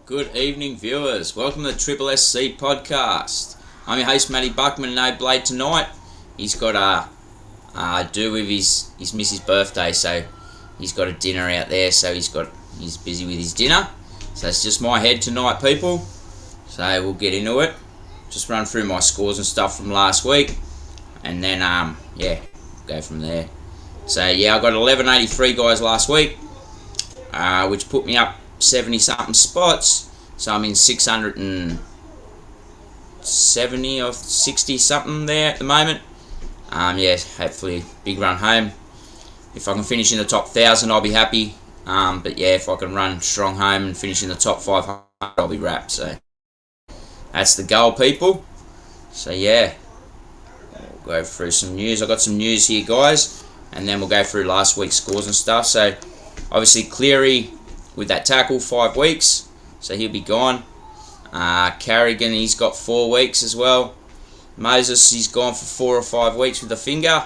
Good evening, viewers. Welcome to the Triple SC podcast. I'm your host, Matty Buckman, and no Blade tonight. He's got a do with his missus' birthday, so he's got a dinner out there. So he's busy with his dinner. So it's just my head tonight, people. So we'll get into it. Just run through my scores and stuff from last week, and then go from there. So I got 1183 guys last week, which put me up 70 something spots, so I'm in 670 or 60 something there at the moment. Hopefully big run home. If I can finish in the top 1,000, I'll be happy. If I can run strong home and finish in the top 500, I'll be wrapped. So that's the goal, people. So we'll go through some news. I got some news here, guys, and then we'll go through last week's scores and stuff. So obviously Cleary with that tackle, 5 weeks, so he'll be gone. Carrigan, he's got 4 weeks as well. Moses, he's gone for 4 or 5 weeks with a finger.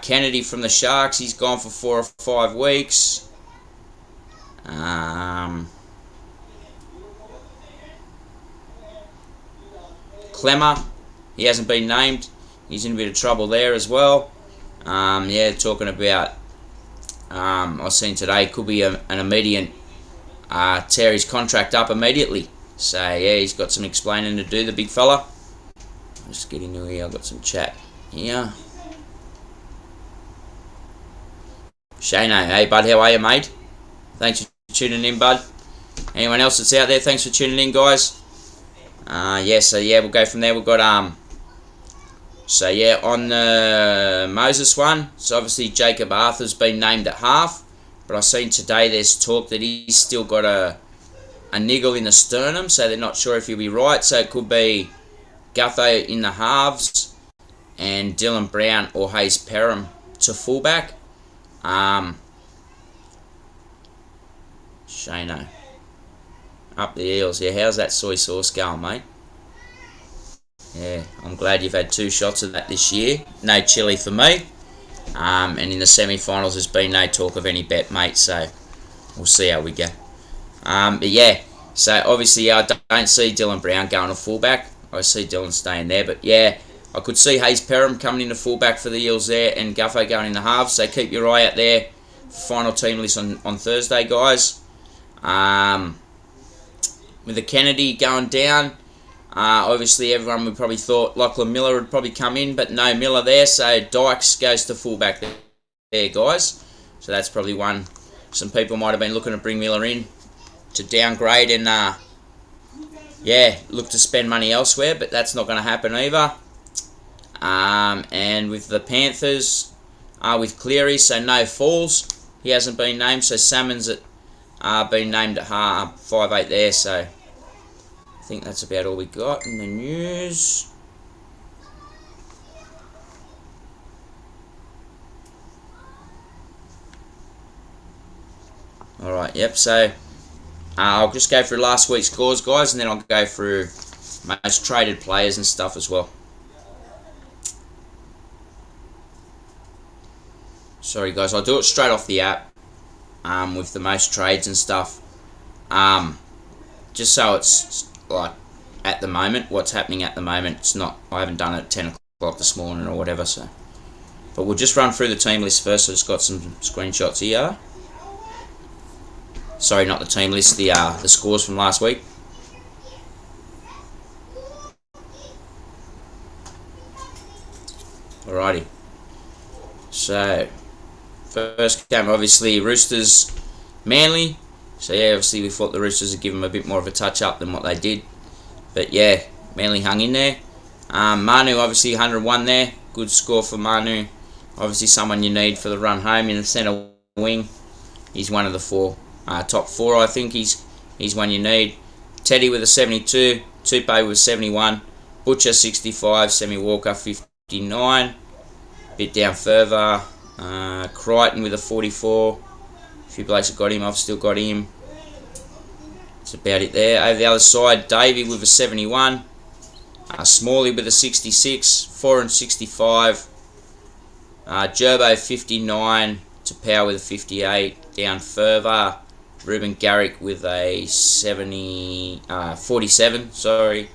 Kennedy from the Sharks, he's gone for 4 or 5 weeks. Clemmer, he hasn't been named. He's in a bit of trouble there as well. Talking about I've seen today could be an immediate tear his contract up immediately. So he's got some explaining to do, the big fella. I'll just get into here. I've got some chat here. Shano, hey bud, how are you, mate? Thanks for tuning in, bud. Anyone else that's out there, thanks for tuning in, guys. We'll go from there. We've got on the Moses one, so obviously Jacob Arthur's been named at half, but I've seen today there's talk that he's still got a niggle in the sternum, so they're not sure if he'll be right. So it could be Gutho in the halves and Dylan Brown or Hayes Perham to fullback. Shano up the Eels. How's that soy sauce going, mate? I'm glad you've had 2 shots of that this year. No chili for me. And in the semi-finals, there's been no talk of any bet, mate. So we'll see how we go. So obviously I don't see Dylan Brown going to fullback. I see Dylan staying there. But I could see Hayes Perham coming in to fullback for the Eels there, and Guffo going in the halves. So keep your eye out there. Final team list on Thursday, guys. With the Kennedy going down. Obviously, everyone would probably thought Lachlan Miller would probably come in, but no Miller there, so Dykes goes to fullback there, guys. So that's probably one. Some people might have been looking to bring Miller in to downgrade and, look to spend money elsewhere, but that's not going to happen either. And with the Panthers, with Cleary, so no Falls. He hasn't been named, so Salmon's been named at 5'8" there, so I think that's about all we got in the news. Alright, so I'll just go through last week's scores, guys, and then I'll go through most traded players and stuff as well. Sorry, guys, I'll do it straight off the app with the most trades and stuff. Just so it's like at the moment, what's happening at the moment. It's not, I haven't done it at 10 o'clock this morning or whatever, so. But we'll just run through the team list first. I just got some screenshots here. Sorry, not the team list, the scores from last week. Alrighty. So, first game, obviously, Roosters, Manly. So obviously we thought the Roosters would give them a bit more of a touch up than what they did. But Manly hung in there. Manu, obviously 101 there. Good score for Manu. Obviously someone you need for the run home in the centre wing. He's one of the top 4, I think. He's one you need. Teddy with a 72. Tupe with 71. Butcher 65. Semi Walker 59. Bit down further. Crichton with a 44. A few blokes have got him. I've still got him. That's about it there. Over the other side, Davey with a 71. Smalley with a 66. 4 and 65. Gerbo 59. Tapau with a 58. Down further. Ruben Garrick with a 47, sorry.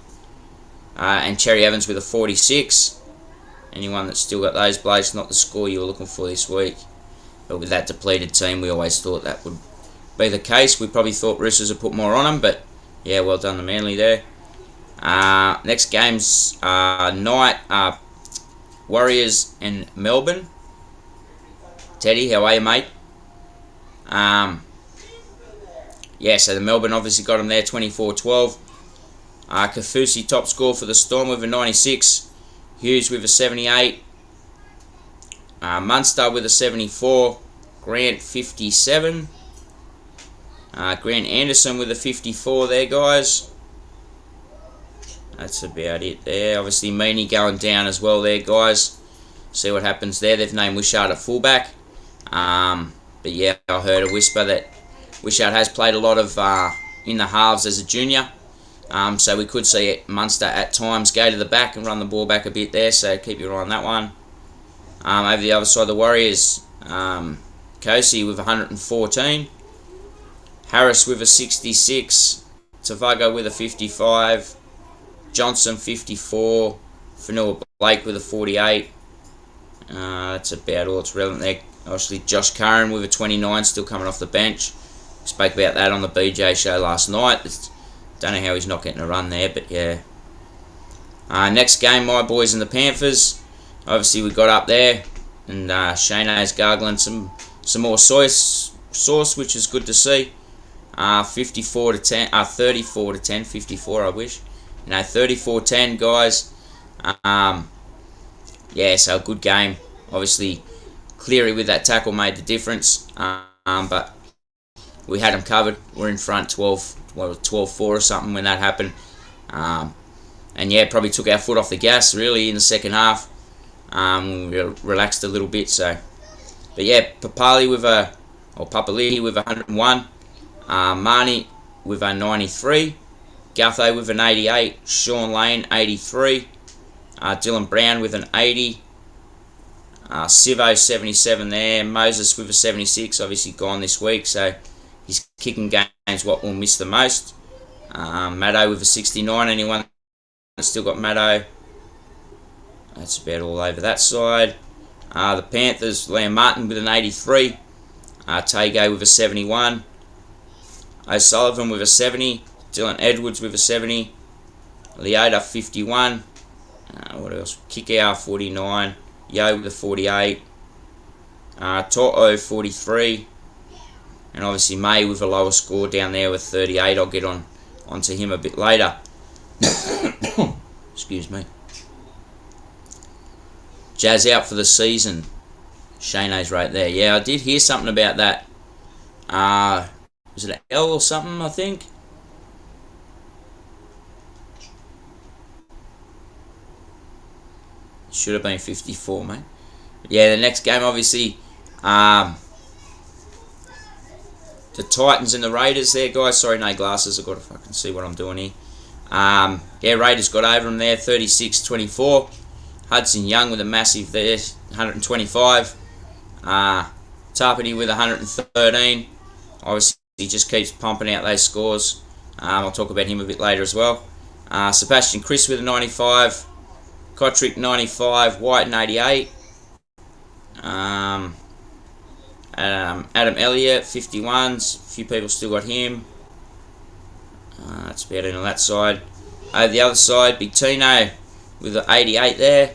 And Cherry Evans with a 46. Anyone that's still got those blokes, not the score you were looking for this week. But with that depleted team, we always thought that would be the case. We probably thought Roosters would put more on them, but yeah, well done to Manly there. Next game's night, Warriors and Melbourne. Teddy, how are you, mate? Yeah, so the Melbourne obviously got them there, 24-12. Kafusi top score for the Storm with a 96. Hughes with a 78. Munster with a 74. Grant 57. Grant Anderson with a 54 there, guys. That's about it there. Obviously, Meaney going down as well there, guys. See what happens there. They've named Wishart at fullback. But yeah, I heard a whisper that Wishart has played a lot of in the halves as a junior. So we could see Munster at times go to the back and run the ball back a bit there. So keep your eye on that one. Over the other side, the Warriors. Kosi with 114. Harris with a 66. Tavago with a 55. Johnson 54. Fanua Blake with a 48. That's about all that's relevant there. Obviously, Josh Curran with a 29, still coming off the bench. Spoke about that on the BJ show last night. Don't know how he's not getting a run there, but yeah. Next game, my boys and the Panthers. Obviously, we got up there, and Shane's gargling some more sauce, which is good to see. 54 to 10, 34 to 10, 54. I wish. 34-10, guys. Yeah, so a good game. Obviously, Cleary with that tackle made the difference, but we had them covered. We're in front 12-4 or something when that happened. And yeah, probably took our foot off the gas really in the second half. We relaxed a little bit. So, but yeah, Papali'i with with 101. Marnie with a 93. Gutho with an 88. Sean Lane 83. Dylan Brown with an 80. Sivo 77 there. Moses with a 76. Obviously gone this week, so his kicking game's what we'll miss the most. Maddo with a 69. Anyone that's still got Maddo? That's about all over that side. The Panthers, Liam Martin with an 83. Tago with a 71. O'Sullivan with a 70. Dylan Edwards with a 70. Leota 51. What else? Kickout 49. Yo with a 48. Toto 43. And obviously May with a lower score down there with 38. I'll get onto him a bit later. Excuse me. Jazz out for the season. Shane's right there. Yeah, I did hear something about that. Was it an L or something, I think? Should have been 54, mate. Yeah, the next game, obviously, the Titans and the Raiders there, guys. Sorry, no glasses. I've got to fucking see what I'm doing here. Yeah, Raiders got over them there, 36-24. Hudson Young with a massive there, 125. Tarpany with 113. Obviously, he just keeps pumping out those scores. I'll talk about him a bit later as well. Sebastian Chris with a 95. Kotrick 95. White 88. Adam Elliott 51s. A few people still got him. That's about it on that side. Over the other side, Big Tino with an 88 there.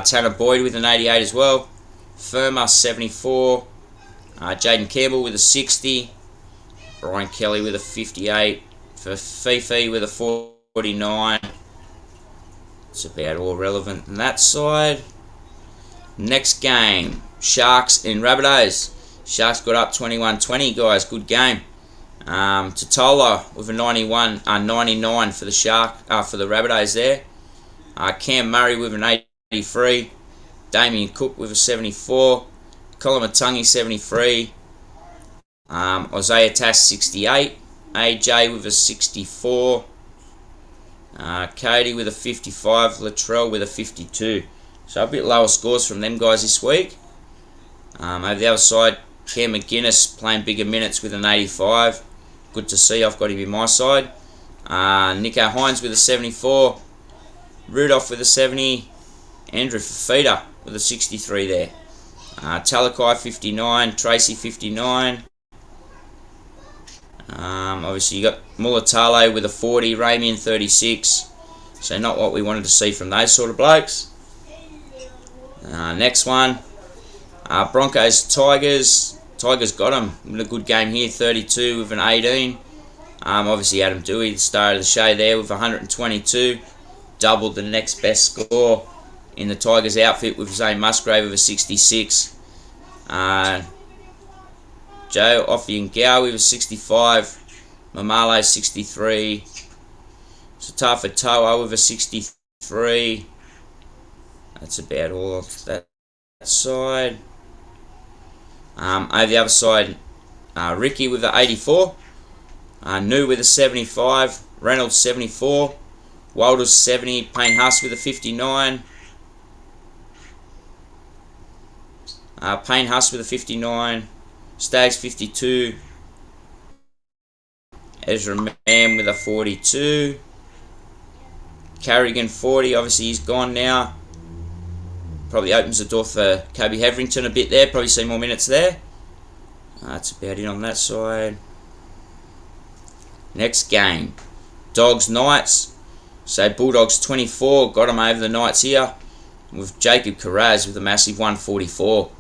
Tanner Boyd with an 88 as well. Firma 74. Jaden Campbell with a 60. Ryan Kelly with a 58. For Fifi with a 49. It's about all relevant on that side. Next game, Sharks and Rabbitohs. Sharks got up 21-20, guys. Good game. Totola with a 99 for the for the Rabbitohs there. Cam Murray with an 83. Damien Cook with a 74. Colin Matungi 73. Isaiah Tass 68. AJ with a 64. Cody with a 55. Latrell with a 52. So a bit lower scores from them guys this week. Over the other side, Cam McGuinness playing bigger minutes with an 85. Good to see. I've got him in my side. Nico Hines with a 74. Rudolph with a 70. Andrew Fafita with a 63 there. Talakai 59. Tracy 59. Obviously you got Mulatale with a 40. Ramian 36. So not what we wanted to see from those sort of blokes. Next one. Broncos Tigers. Tigers got them in a good game here. 32 with an 18. Obviously Adam Dewey, the star of the show there with 122. Doubled the next best score in the Tigers outfit with Zane Musgrave with a 66. Joe Offiangawi with a 65. Mamalo 63. Satafa Toa with a 63. That's about all of that side. Over the other side, Ricky with the 84. New with a 75. Reynolds 74. Walters 70. Payne Huss with a 59. Payne Huss with a 59. Staggs 52. Ezra Mann with a 42. Carrigan 40. Obviously he's gone now. Probably opens the door for Kobe Heverington a bit there. Probably see more minutes there. That's about it on that side. Next game. Dogs Knights. So Bulldogs 24. Got them over the Knights here. With Jacob Carraz with a massive 144.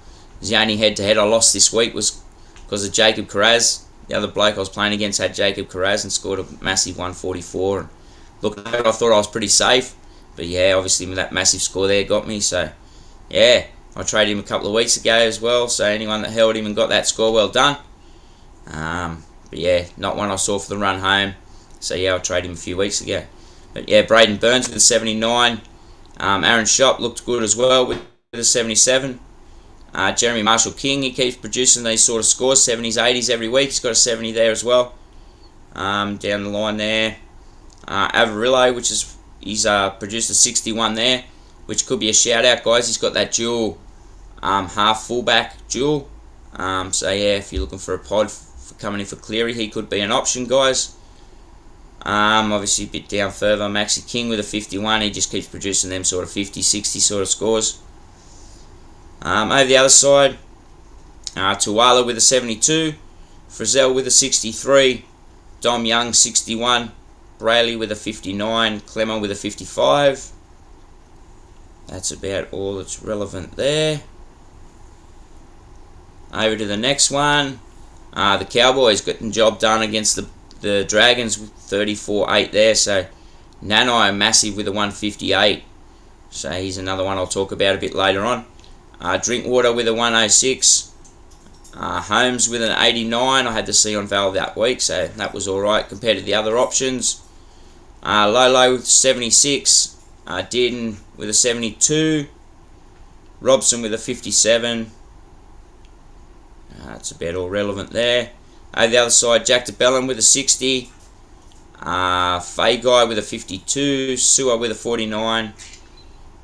The only head-to-head I lost this week was because of Jacob Carraz. The other bloke I was playing against had Jacob Carraz and scored a massive 144. And looking at it, I thought I was pretty safe. But yeah, obviously that massive score there got me. So yeah, I traded him a couple of weeks ago as well. So anyone that held him and got that score, well done. But yeah, not one I saw for the run home. So yeah, I traded him a few weeks ago. But yeah, Braden Burns with a 79. Aaron Shop looked good as well with a 77. Jeremy Marshall King, he keeps producing these sort of scores, 70s, 80s every week. He's got a 70 there as well. Down the line there. Avarillo, which is he's produced a 61 there, which could be a shout out, guys. He's got that dual half fullback dual. So yeah, if you're looking for a pod for coming in for Cleary, he could be an option, guys. Obviously a bit down further, Maxi King with a 51. He just keeps producing them sort of 50, 60 sort of scores. Over the other side, Tuwala with a 72, Frizzell with a 63, Dom Young 61, Brayley with a 59, Clemmer with a 55. That's about all that's relevant there. Over to the next one. The Cowboys getting the job done against the Dragons with 34-8 there. So Nanai massive with a 158. So he's another one I'll talk about a bit later on. Drinkwater with a 106. Holmes with an 89. I had to see on Val that week, so that was alright compared to the other options. Lolo with 76. Dearden with a 72. Robson with a 57. That's about all relevant there. Over the other side, Jack DeBellum with a 60. Fagai with a 52. Sewer with a 49.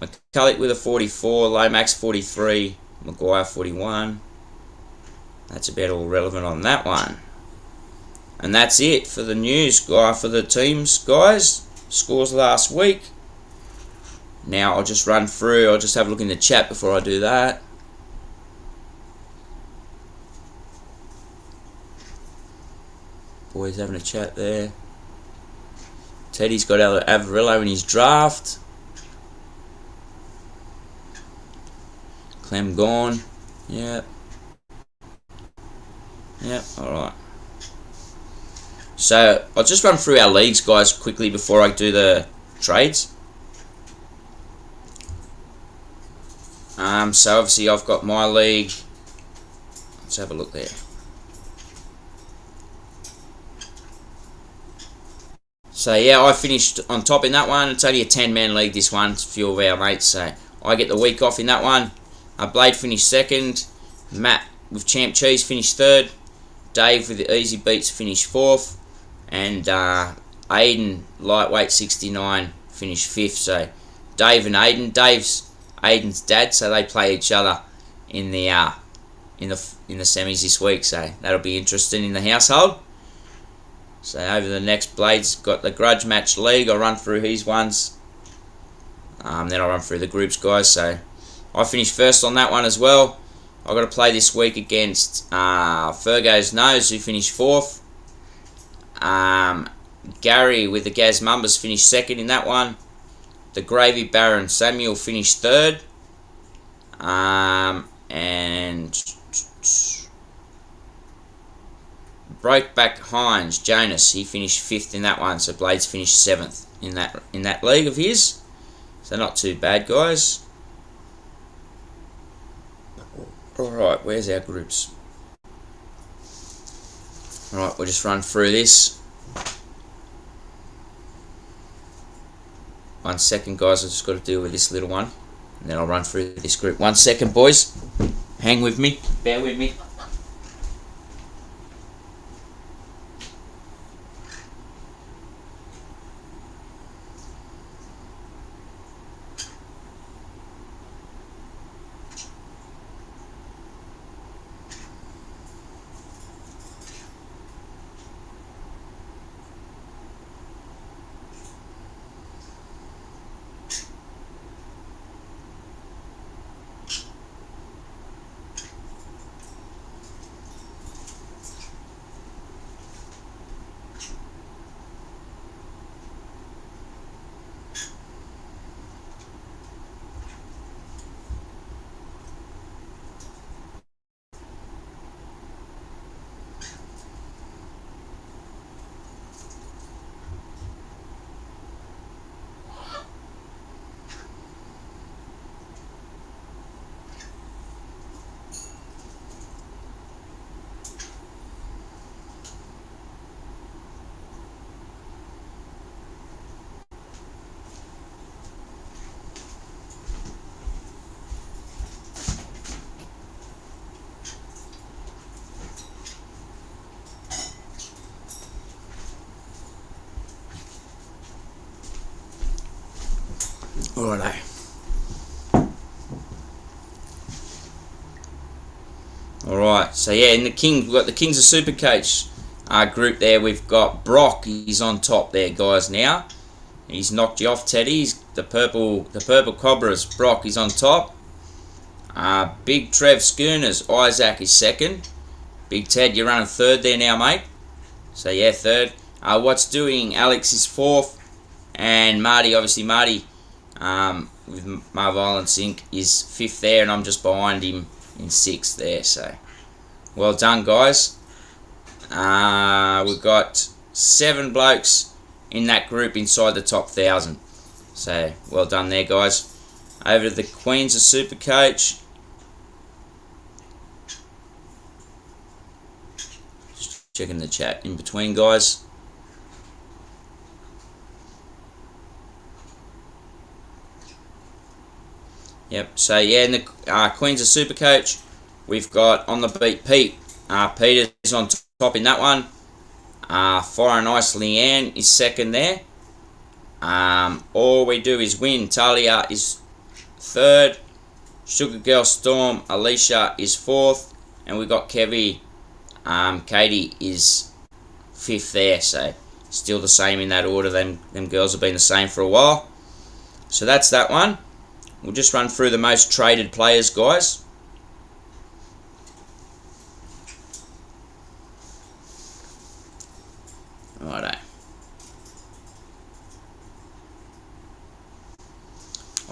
McCulloch with a 44. Lomax 43. Maguire 41. That's about all relevant on that one. And that's it for the news, for the teams, guys. Scores last week. Now I'll just run through. I'll just have a look in the chat before I do that. Boys having a chat there. Teddy's got Avarillo in his draft. Clem gone. Yep. Yep, alright. So, I'll just run through our leagues, guys, quickly before I do the trades. So, obviously, I've got my league. Let's have a look there. So, yeah, I finished on top in that one. It's only a 10-man league, this one. It's a few of our mates, so I get the week off in that one. Blade finished second. Matt with Champ Cheese finished third. Dave with the Easy Beats finished fourth. And Aiden, Lightweight 69, finished fifth. So Dave and Aiden. Dave's Aiden's dad, so they play each other in the in the semis this week, so that'll be interesting in the household. So over the next, Blade's got the grudge match league. I'll run through his ones. Then I'll run through the groups, guys. So I finished first on that one as well. I've got to play this week against Fergo's Nose, who finished fourth. Gary with the Gaz Mumbers finished second in that one. The Gravy Baron Samuel finished third. And Brokeback Hines Jonas, he finished fifth in that one. So Blades finished seventh in that league of his. So not too bad, guys. Alright, where's our groups? Alright, we'll just run through this. 1 second, guys, I've just got to deal with this little one. And then I'll run through this group. 1 second, boys. Hang with me. Bear with me. Alright. Alright, so yeah, in the King, we've got the Kings of Supercoach group there. We've got Brock, he's on top there, guys, now. He's knocked you off, Teddy. He's the purple Cobras. Brock, he's on top. Big Trev Schooners, Isaac is second. Big Ted, you're running third there now, mate. So yeah, third. What's doing? Alex is fourth. And Marty, obviously Marty, with My Violence Inc. is fifth there, and I'm just behind him in sixth there. So well done, guys. We've got 7 blokes in that group inside the top 1,000. So well done there, guys. Over to the Queens of Supercoach. Just checking the chat in between, guys. Yep, so yeah, in the Queens of Supercoach, we've got On the Beat Pete. Peter's on top in that one. Fire and Ice Leanne is second there. All We Do Is Win. Talia is third. Sugar Girl Storm Alicia is fourth. And we've got Kevy. Katie is fifth there. So still the same in that order. Them girls have been the same for a while. So that's that one. We'll just run through the most traded players, guys. Righto.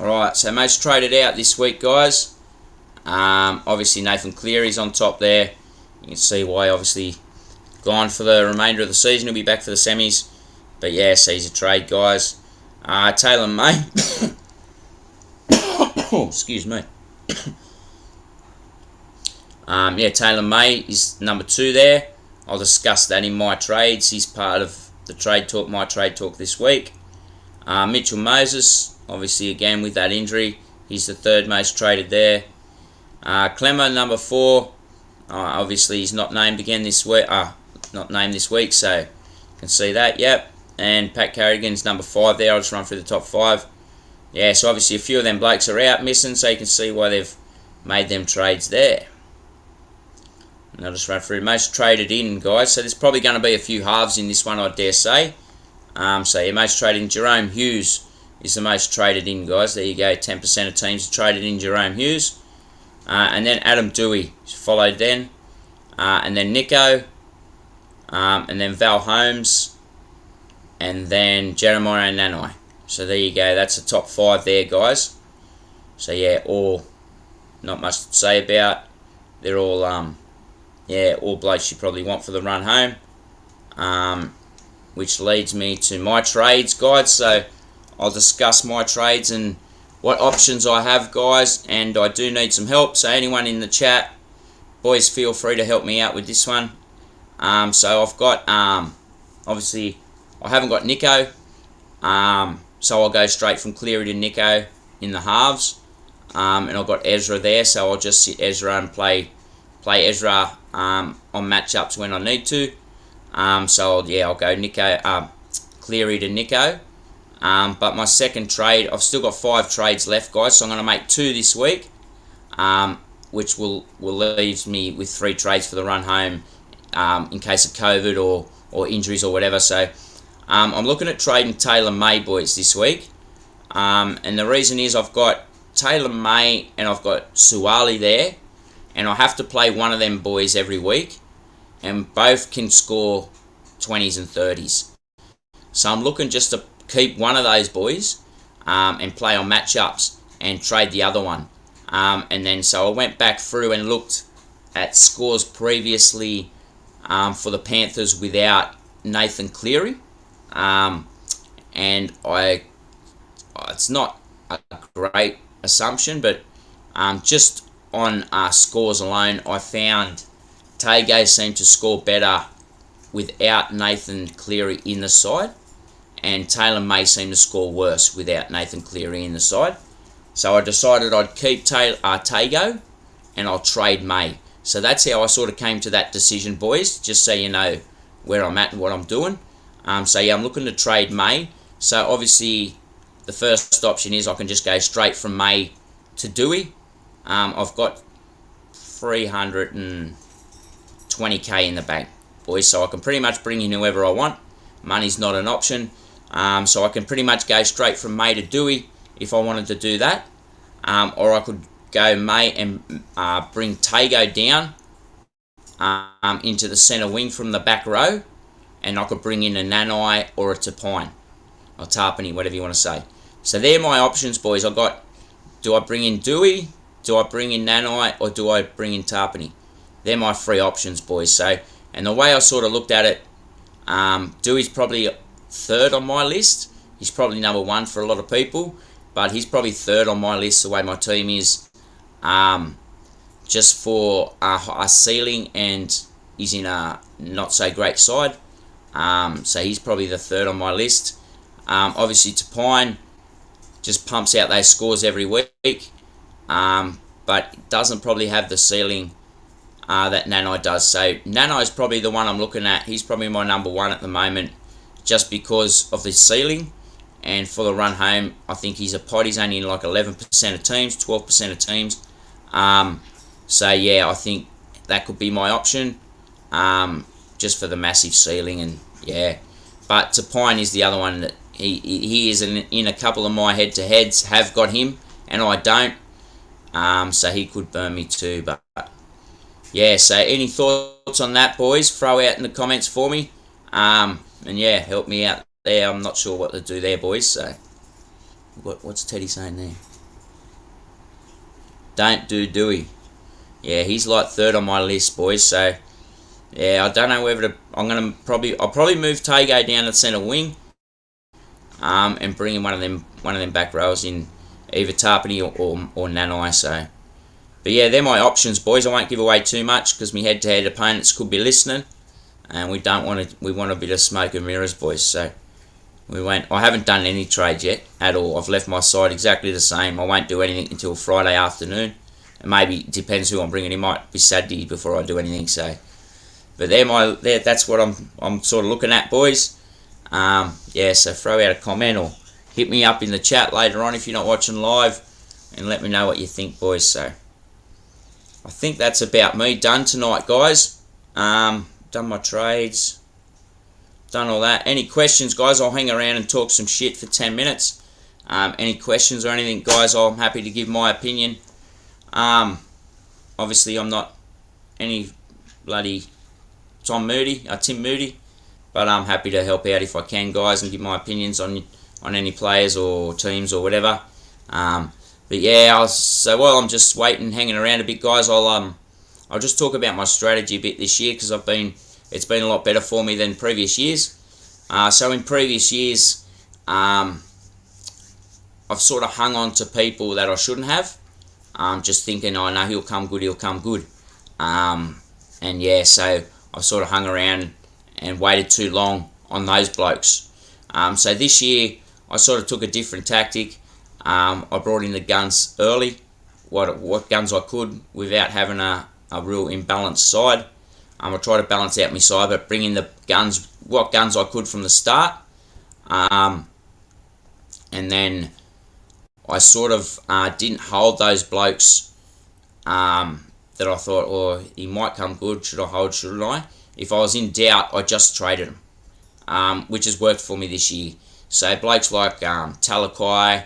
Alright, so most traded out this week, guys. Obviously Nathan Cleary's on top there. You can see why, obviously, gone for the remainder of the season. He'll be back for the semis. But yeah, so he's a trade, guys. Taylor May. Oh, excuse me. Yeah, Taylor May is number 2 there. I'll discuss that in my trades. He's part of the trade talk, my trade talk this week. Mitchell Moses, obviously again with that injury, he's the 3rd most traded there. Clemmer, number 4. Obviously he's not named again this week. Not named this week, so you can see that. Yep. And Pat Carrigan's number 5 there. I'll just run through the top 5. Yeah, so obviously a few of them blokes are out missing, so you can see why they've made them trades there. And I'll just run through most traded in, guys. So there's probably going to be a few halves in this one, I dare say. So your most traded in, Jerome Hughes is the most traded in, guys. There you go, 10% of teams traded in Jerome Hughes. And then Adam Dewey followed then. And then Nico. And then Val Holmes. And then Jeremiah Nanai. So there you go, that's the top 5 there, guys. So yeah, all not much to say about. They're all all blokes you probably want for the run home. Which leads me to my trades, guys. So I'll discuss my trades and what options I have, guys. And I do need some help. So anyone in the chat, boys, feel free to help me out with this one. So I've got obviously I haven't got Nico. So I'll go straight from Cleary to Nico in the halves. And I've got Ezra there, so I'll just sit Ezra and play Ezra on matchups when I need to. So I'll go Nico, Cleary to Nico. But my second trade, I've still got 5 trades left, guys. So I'm going to make 2 this week, which will leave me with 3 trades for the run home in case of COVID or injuries or whatever. So I'm looking at trading Taylor May, boys, this week. And the reason is I've got Taylor May and I've got Suwali there, and I have to play one of them boys every week, and both can score 20s and 30s. So I'm looking just to keep one of those boys and play on matchups and trade the other one. And then so I went back through and looked at scores previously for the Panthers without Nathan Cleary. And it's not a great assumption, but just on scores alone, I found Tago seemed to score better without Nathan Cleary in the side, and Taylor May seemed to score worse without Nathan Cleary in the side. So I decided I'd keep Tago and I'll trade May. So that's how I sort of came to that decision, boys, just so you know where I'm at and what I'm doing. I'm looking to trade May. So obviously the first option is I can just go straight from May to Dewey. I've got 320k in the bank, boys, so I can pretty much bring in whoever I want. Money's not an option. So I can pretty much go straight from May to Dewey if I wanted to do that. Or I could go May and bring Tago down into the centre wing from the back row, and I could bring in a Nanai or a Tapine or Tarpany, whatever you want to say. So they're my options, boys. Do I bring in Dewey, do I bring in Nanai, or do I bring in Tarpany? They're my 3 options, boys. So, and the way I sort of looked at it, Dewey's probably 3rd on my list. He's probably number 1 for a lot of people, but he's probably 3rd on my list the way my team is, just for a ceiling, and he's in a not so great side. So he's probably the 3rd on my list. Obviously Tapine just pumps out those scores every week, but doesn't probably have the ceiling that Nanai does. So Nanai's probably the one I'm looking at. He's probably my number 1 at the moment, just because of the ceiling. And for the run home, I think he's a pod. He's only in like 11% of teams, 12% of teams. So yeah, I think that could be my option, just for the massive ceiling. And yeah, but Tapine is the other one that he is in a couple of my head-to-heads. Have got him, and I don't. So he could burn me too. But yeah, so any thoughts on that, boys? Throw out in the comments for me. And yeah, help me out there. I'm not sure what to do there, boys. So what's Teddy saying there? Don't do Dewey. Yeah, he's like 3rd on my list, boys. So yeah, I don't know whether to. I'll probably move Tago down to centre wing, and bring in one of them back rows in either Tarpany or Nanai. So, but yeah, they're my options, boys. I won't give away too much because my head-to-head opponents could be listening, and we want a bit of smoke and mirrors, boys. So we won't. I haven't done any trades yet at all. I've left my side exactly the same. I won't do anything until Friday afternoon, and maybe it depends who I'm bringing. It might be Saturday before I do anything. So, but that's what I'm sort of looking at, boys. Yeah, so throw out a comment or hit me up in the chat later on if you're not watching live, and let me know what you think, boys. So I think that's about me done tonight, guys. Done my trades, done all that. Any questions, guys? I'll hang around and talk some shit for 10 minutes. Any questions or anything, guys? I'm happy to give my opinion. Obviously, I'm not any bloody Tim Moody, but I'm happy to help out if I can, guys, and give my opinions on any players or teams or whatever. But yeah, while I'm just waiting, hanging around a bit, guys, I'll just talk about my strategy a bit this year, because it's been a lot better for me than previous years. So in previous years, I've sort of hung on to people that I shouldn't have, just thinking, oh no, he'll come good. And yeah, so I've sort of hung around and waited too long on those blokes. So this year, I sort of took a different tactic. I brought in the guns early, what guns I could, without having a real imbalanced side. I tried to balance out my side, but bring in what guns I could from the start. And then I sort of didn't hold those blokes that I thought, oh, he might come good, should I hold, shouldn't I? If I was in doubt, I just traded them, which has worked for me this year. So blokes like Talakai,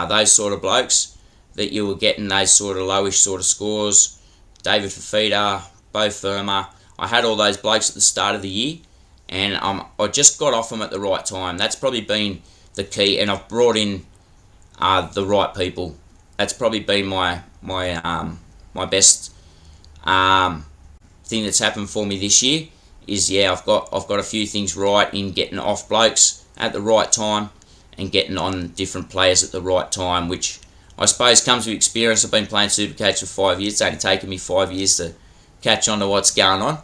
those sort of blokes that you were getting those sort of lowish sort of scores, David Fafita, Bo Firma, I had all those blokes at the start of the year, and I just got off them at the right time. That's probably been the key, and I've brought in the right people. That's probably been my best thing that's happened for me this year. Is I've got a few things right in getting off blokes at the right time and getting on different players at the right time, which I suppose comes with experience. I've been playing Supercoach for 5 years. It's only taken me 5 years to catch on to what's going on.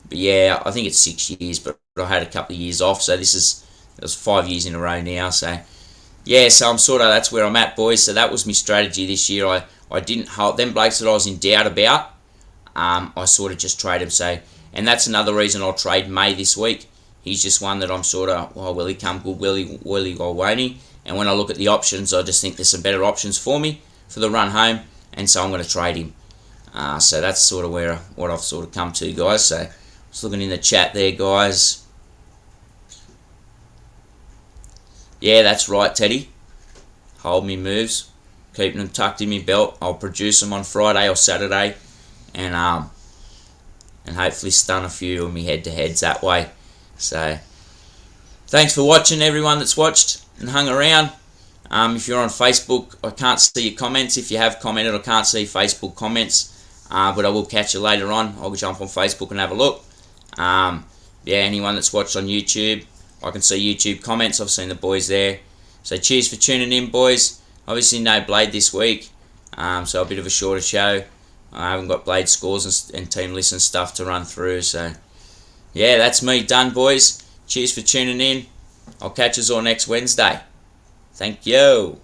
But yeah, I think it's 6 years, but I had a couple of years off, so it was 5 years in a row now. So yeah, so that's where I'm at, boys. So that was my strategy this year. I didn't hold them blokes that I was in doubt about. I sort of just trade them. So, and that's another reason I'll trade May this week. He's just one that I'm sort of, well, will he come good, will he or won't he? And when I look at the options, I just think there's some better options for me for the run home, and so I'm going to trade him. So that's sort of what I've sort of come to, guys. So just looking in the chat there, guys. Yeah, that's right, Teddy. Hold me moves, keeping them tucked in my belt. I'll produce them on Friday or Saturday, and hopefully stun a few of me head-to-heads that way. So thanks for watching, everyone that's watched and hung around. If you're on Facebook, I can't see your comments. If you have commented, I can't see Facebook comments, but I will catch you later on. I'll jump on Facebook and have a look. Yeah, anyone that's watched on YouTube, I can see YouTube comments. I've seen the boys there. So cheers for tuning in, boys. Obviously no Blade this week, so a bit of a shorter show. I haven't got Blade scores and team list and stuff to run through. So yeah, that's me done, boys. Cheers for tuning in. I'll catch us all next Wednesday. Thank you.